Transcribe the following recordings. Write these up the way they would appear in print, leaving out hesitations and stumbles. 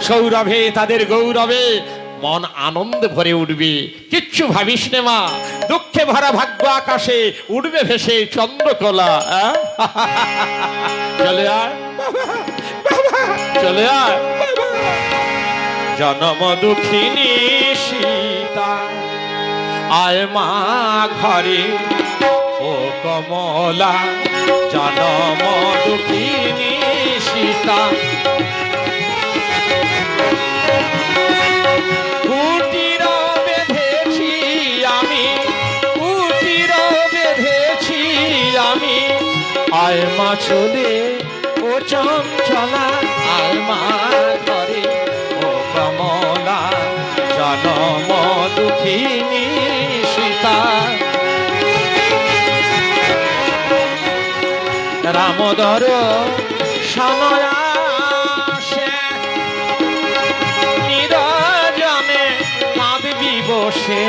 সৌরভে তাদের গৌরবে মন আনন্দে ভরে উঠবে। কিচ্ছু ভাবিস নে মা, দুঃখে ভরা ভাগ্য আকাশে উঠবে ভেসে চন্দ্রকলা। চলে আয়, চলে আয়। জনম দুঃখিনী সীতা, আয় মা ঘরে ও কমলা। জনম দুঃখিনী সীতা, কুটির বেঁধেছি আমি, কুটির বেঁধেছি আমি। আয় মা চলে ও চঞ্চলা, আয় মা ঘরে ও কমলা। জনম দুঃখিনী সীতা, রামদর সনয়া বসে।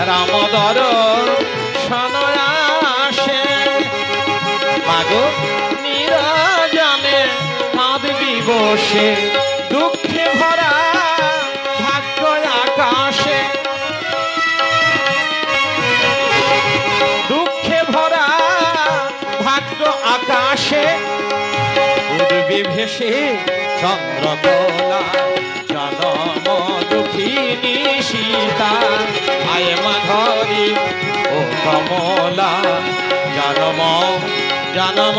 রামদর সনয়াসে মাগো নিরজনে মাদবি বসে। দুঃখে ভরা ভাগ্য আকাশে, দুঃখে ভরা ভাগ্য আকাশে উড়বে ভেসে চন্দ্রকলা। জনম দুঃখিনী সীতা, আয় মা ঘরে ও কমলা। জনম জনম